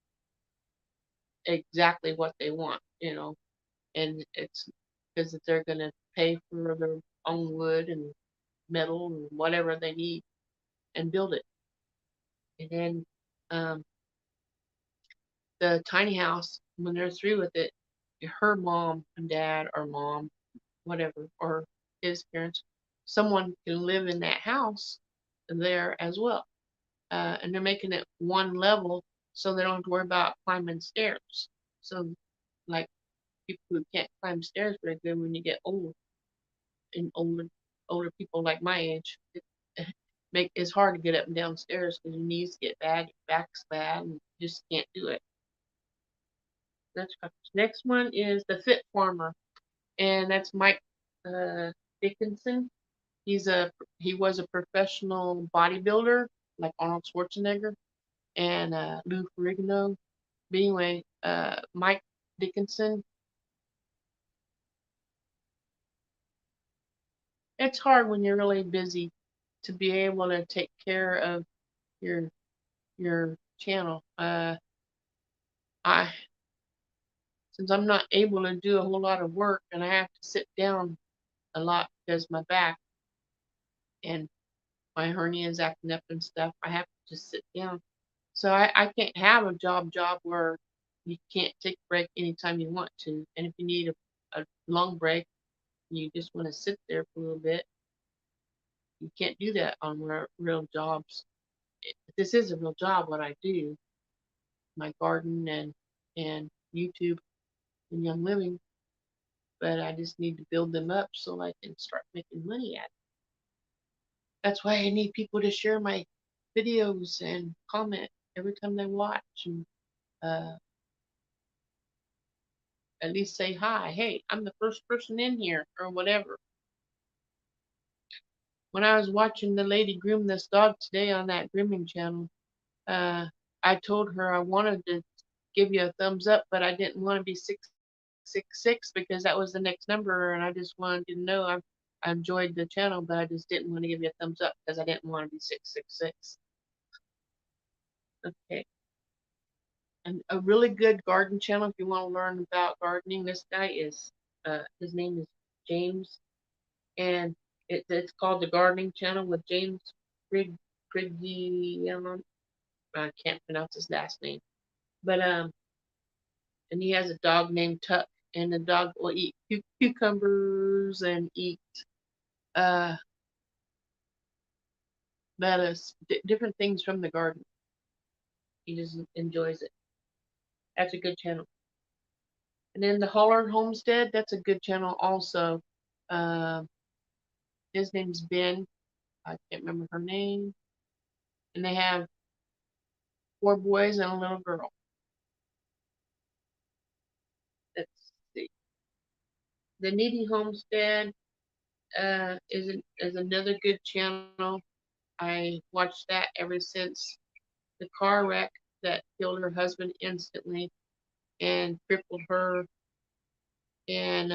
exactly what they want, and it's because they're going to pay for their own wood and metal and whatever they need and build it. And then the tiny house, when they're through with it, her mom and dad or mom, whatever, or his parents, someone can live in that house there as well. And they're making it one level so they don't have to worry about climbing stairs. So, like people who can't climb stairs very good when you get old, and older people like my age, it's hard to get up and down stairs because your knees get bad, your back's bad, and you just can't do it. Next one is the Fit Farmer, and that's Mike Dickinson. He was a professional bodybuilder like Arnold Schwarzenegger and Lou Ferrigno. But anyway, Mike Dickinson. It's hard when you're really busy to be able to take care of your your channel. I Since I'm not able to do a whole lot of work and I have to sit down a lot because my back and my hernia is acting up and stuff, I have to just sit down. So I can't have a job where you can't take a break anytime you want to. And if you need a long break, you just want to sit there for a little bit, you can't do that on real jobs. This is a real job, what I do, my garden and YouTube and Young Living, but I just need to build them up so I can start making money at it. That's why I need people to share my videos and comment every time they watch, and uh, at least say hi. Hey, I'm the first person in here, or whatever. When I was watching the lady groom this dog today on that grooming channel, uh, I told her I wanted to give you a thumbs up, but I didn't want to be 666 because that was the next number, and I just wanted you to know I enjoyed the channel, but I just didn't want to give you a thumbs up because I didn't want to be 666. Okay. And a really good garden channel if you want to learn about gardening. This guy is, his name is James, and it's called the Gardening Channel with James Priggy. I can't pronounce his last name, but and he has a dog named Tuck, and the dog will eat cucumbers and eat uh lettuce, different things from the garden. He just enjoys it. That's a good channel. And then the Holler Homestead, that's a good channel also. Uh, his name's Ben. I can't remember her name. And they have 4 boys and a little girl. Let's see. The Needy Homestead is another good channel. I watched that ever since the car wreck that killed her husband instantly and crippled her and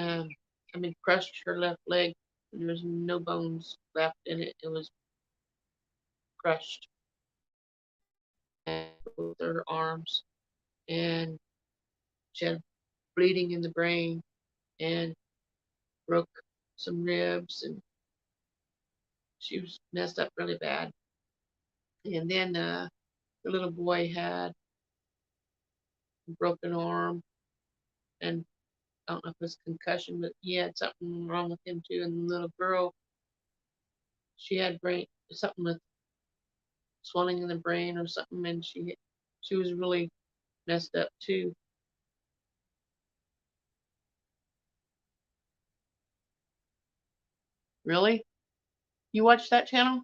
crushed her left leg. There was no bones left in it. It was crushed, and both her arms, and she had bleeding in the brain and broke some ribs, and she was messed up really bad. And then the little boy had a broken arm, and I don't know if it was concussion, but he had something wrong with him too. And the little girl, she had something with swelling in the brain or something, and she was really messed up too. Really? You watch that channel?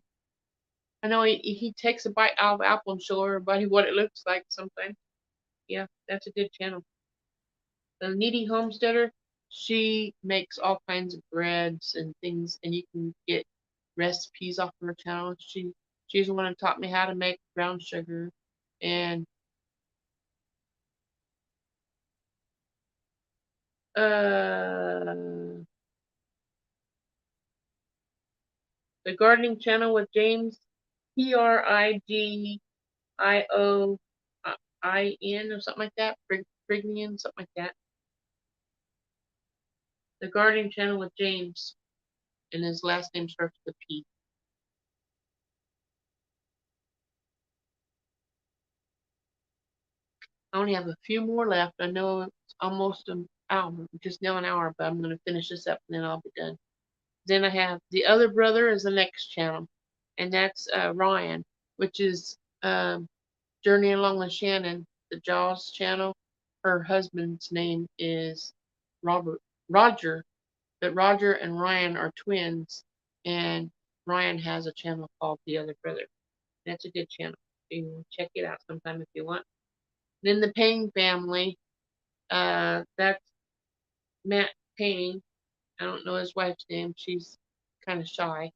I know he takes a bite out of apple and show everybody what it looks like sometimes. Yeah, that's a good channel. The Needy Homesteader, she makes all kinds of breads and things, and you can get recipes off her channel. She's the one who taught me how to make brown sugar, and uh, the gardening channel with James, Prigioin or something like that, Brigham, something like that. The gardening channel with James, and his last name starts with a P. I only have a few more left. I know it's almost an hour, just now an hour, but I'm going to finish this up and then I'll be done. Then I have the other brother is the next channel, and that's Ryan, which is Journey Along the Shannon, the Jaws channel. Her husband's name is Roger, but Roger and Ryan are twins, and Ryan has a channel called The Other Brother. That's a good channel. You can check it out sometime if you want. Then the Payne family, that's Matt Payne. I don't know his wife's name. She's kind of shy.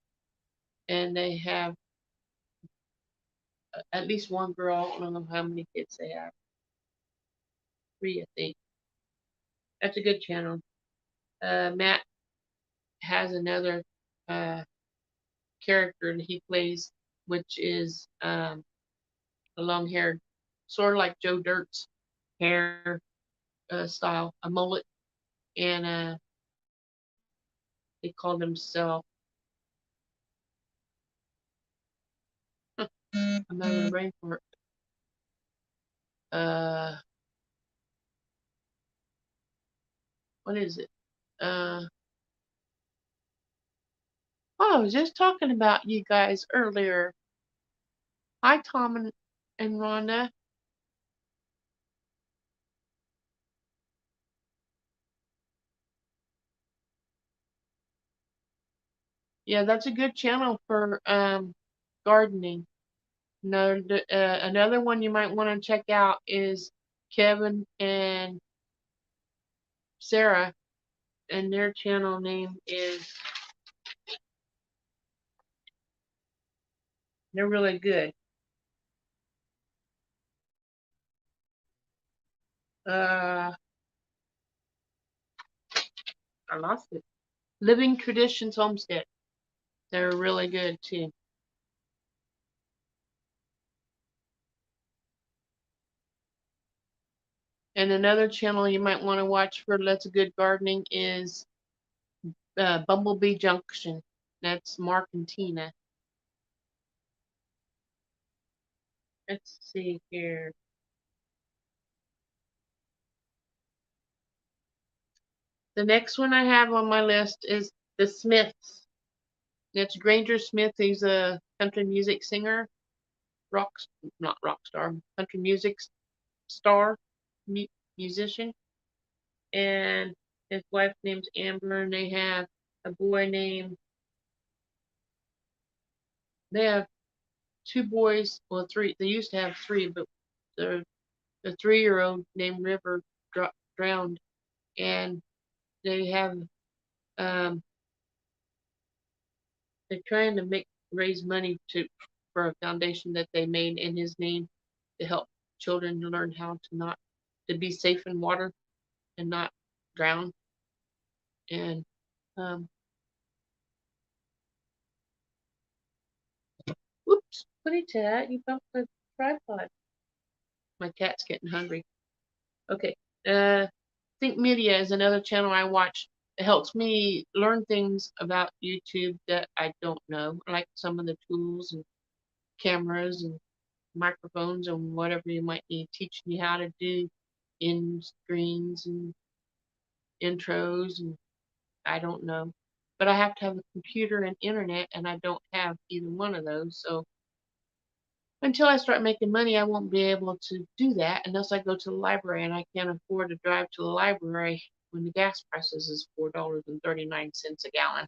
And they have at least one girl. I don't know how many kids they have. 3, I think. That's a good channel. Matt has another character that he plays, which is a long-haired, sort of like Joe Dirt's hair style, a mullet, and they call themselves. I'm having a brain fart. What is it? I was just talking about you guys earlier. Hi, Tom and Rhonda. Yeah, that's a good channel for gardening. Another one you might want to check out is Kevin and Sarah, and their channel name is, they're really good. I lost it. Living Traditions Homestead. They're really good too. And another channel you might want to watch for lots of good gardening is Bumblebee Junction. That's Mark and Tina. Let's see here. The next one I have on my list is the Smiths. It's Granger Smith. He's a country music singer, not rock star, country music star, musician, and his wife's name's Amber, and they have a boy named. They have 2 boys, well, 3. They used to have 3, but the 3-year-old named River drowned, and they have they're trying to raise money for a foundation that they made in his name to help children to learn how to be safe in water and not drown. And whoops, putty tat, you bumped the tripod. My cat's getting hungry. Okay. Think Media is another channel I watch. It helps me learn things about YouTube that I don't know, like some of the tools and cameras and microphones and whatever you might need, teaching you how to do in screens and intros, and I don't know. But I have to have a computer and internet, and I don't have either one of those. So until I start making money, I won't be able to do that unless I go to the library, and I can't afford to drive to the library when the gas prices is $4.39 a gallon.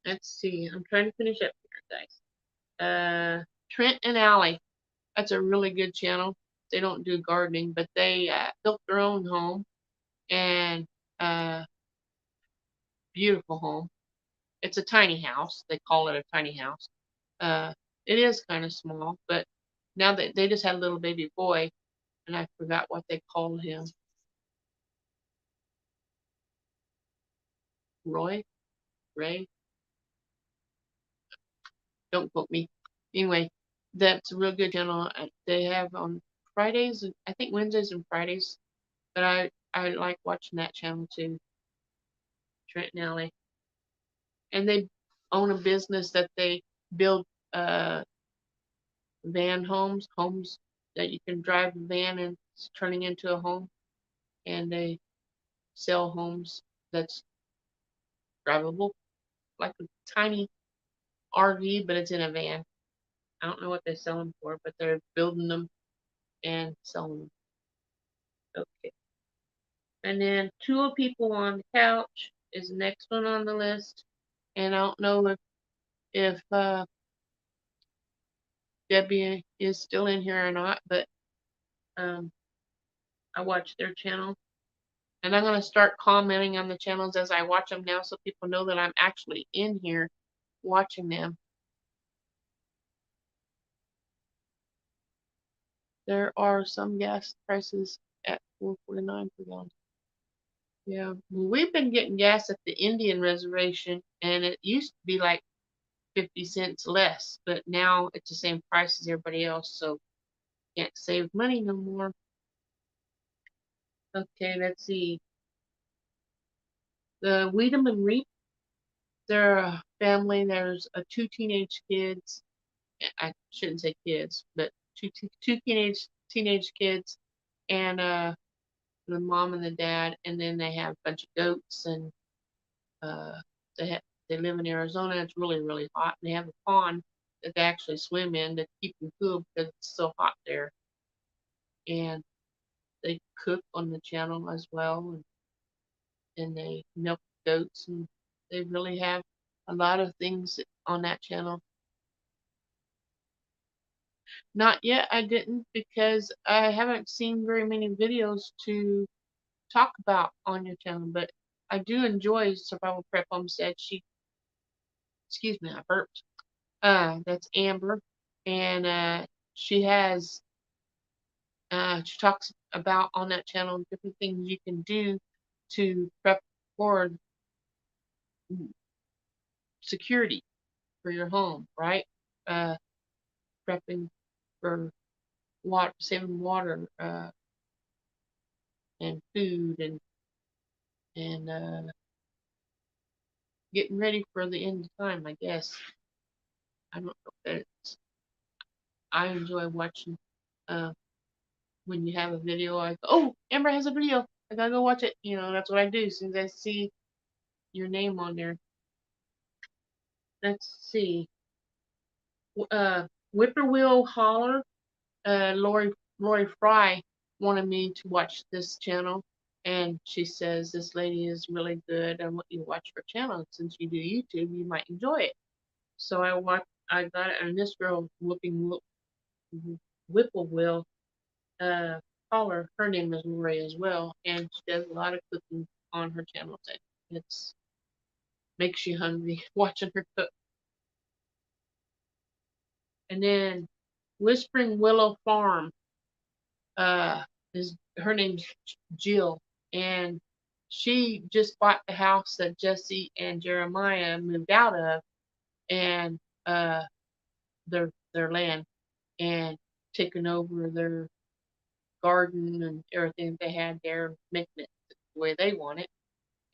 Let's see. I'm trying to finish up here, guys. Trent and Allie. That's a really good channel. They don't do gardening, but they built their own home, and beautiful home. It's a tiny house. They call it a tiny house. Uh, it is kind of small, but now that they just had a little baby boy, and I forgot what they called him. Roy? Ray? Don't quote me. Anyway, that's a real good channel. They have on Fridays, and I think Wednesdays and Fridays, but I like watching that channel too. Trent and Allie. And they own a business that they build van homes that you can drive a van and it's turning into a home, and they sell homes that's drivable, like a tiny RV, but it's in a van. I don't know what they sell them for, but they're building them and selling them. Okay. And then two people on the couch is the next one on the list. And I don't know if Debbie is still in here or not, but um, I watch their channel. And I'm going to start commenting on the channels as I watch them now so people know that I'm actually in here watching them. There are some gas prices at $4.49 per gallon. Yeah, we've been getting gas at the Indian reservation, and it used to be like 50 cents less, but now it's the same price as everybody else, so can't save money no more. Okay, let's see. The Weedham and Reap, they're a family. There's two teenage kids. I shouldn't say kids, but two teenage kids, and the mom and the dad, and then they have a bunch of goats, and uh, they live in Arizona. It's really hot, and they have a pond that they actually swim in to keep them cool because it's so hot there. And they cook on the channel as well, and they milk goats, and they really have a lot of things on that channel. Not yet, I didn't, because I haven't seen very many videos to talk about on your channel, but I do enjoy Survival Prep Homestead. Excuse me, I burped. That's Amber, and she talks about on that channel different things you can do to prep for security for your home, right? Uh, Prepping for water, saving water, and food, and getting ready for the end of time, I guess. I don't know. I enjoy watching uh, when you have a video. I go, oh, Amber has a video. I gotta go watch it. That's what I do as soon as I see your name on there. Let's see. Whippoorwill Holler. Laurie Fry wanted me to watch this channel, and she says this lady is really good. I want you to watch her channel. Since you do YouTube, you might enjoy it. So I got it, and this girl Whippoorwill Holler. Her name is Laurie as well, and she does a lot of cooking on her channel. It's makes you hungry watching her cook. And then Whispering Willow Farm. Is her name's Jill, and she just bought the house that Jesse and Jeremiah moved out of, and their land, and taken over their garden and everything they had there, making it the way they want it.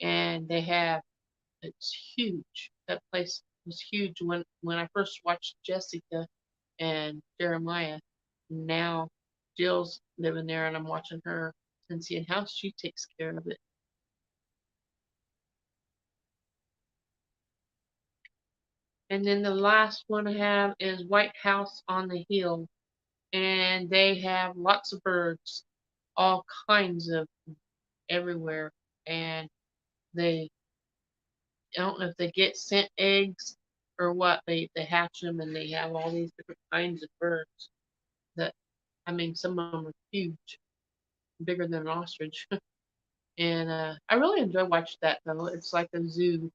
And it's huge. That place was huge when I first watched Jessica and Jeremiah. Now Jill's living there, and I'm watching her and seeing how she takes care of it. And then the last one I have is White House on the Hill, and they have lots of birds, all kinds of everywhere, and they I don't know if they get sent eggs or what. They hatch them, and they have all these different kinds of birds. That I mean, some of them are huge, bigger than an ostrich. And I really enjoy watching that though. It's like a zoo.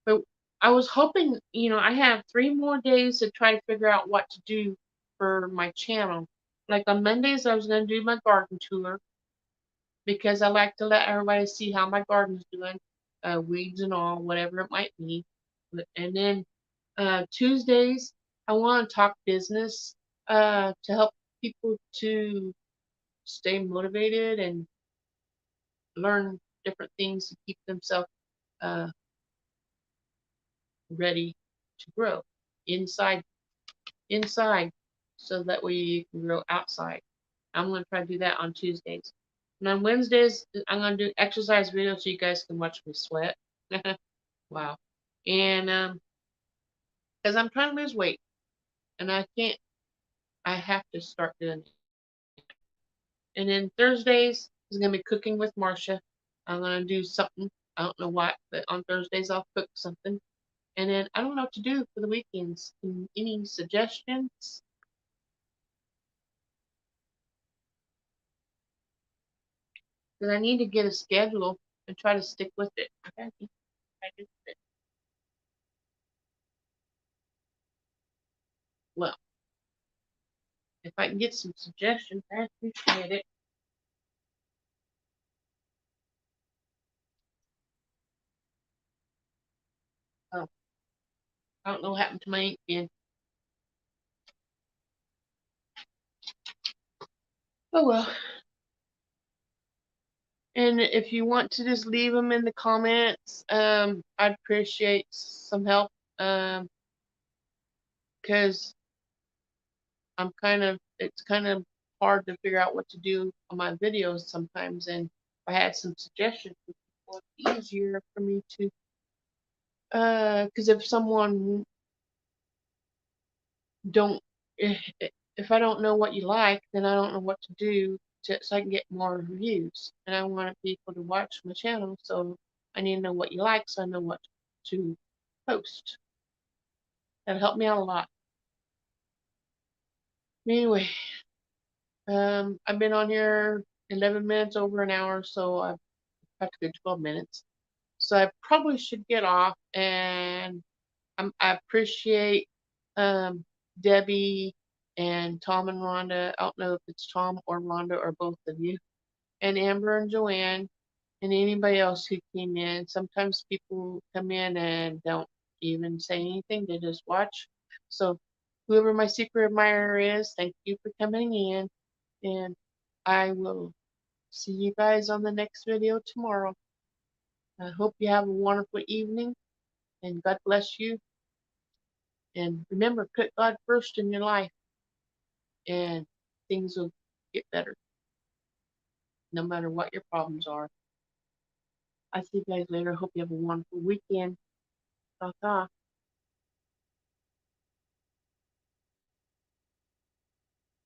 But I was hoping, I have 3 more days to try to figure out what to do for my channel. Like on Mondays, I was going to do my garden tour because I like to let everybody see how my garden's doing, weeds and all, whatever it might be. And then Tuesdays, I want to talk business to help people to stay motivated and learn different things to keep themselves uh, ready to grow inside. inside so that way you can grow outside. I'm going to try to do that on Tuesdays. And on Wednesdays, I'm going to do exercise videos so you guys can watch me sweat. Wow. And because I'm trying to lose weight and I can't, I have to start doing it. And then Thursdays is going to be cooking with Marcia. I'm going to do something. I don't know what, but on Thursdays I'll cook something. And then I don't know what to do for the weekends. Any suggestions? Because I need to get a schedule and try to stick with it. Okay. Well, if I can get some suggestions, I appreciate it. Oh, I don't know what happened to my ink pen. Oh well. And if you want to just leave them in the comments, I'd appreciate some help. Because it's kind of hard to figure out what to do on my videos sometimes. And if I had some suggestions, it would be easier for me to, because if someone don't, if I don't know what you like, then I don't know what to do so I can get more reviews. And I want people to watch my channel, so I need to know what you like so I know what to post. That'll help me out a lot. Anyway, I've been on here 11 minutes, over an hour, so I've practically 12 minutes. So I probably should get off, and I appreciate Debbie and Tom and Rhonda. I don't know if it's Tom or Rhonda or both of you, and Amber and Joanne, and anybody else who came in. Sometimes people come in and don't even say anything, they just watch. So whoever my secret admirer is, thank you for coming in, and I will see you guys on the next video tomorrow. I hope you have a wonderful evening, and God bless you. And remember, put God first in your life, and things will get better, no matter what your problems are. I'll see you guys later. Hope you have a wonderful weekend. Ta-ta.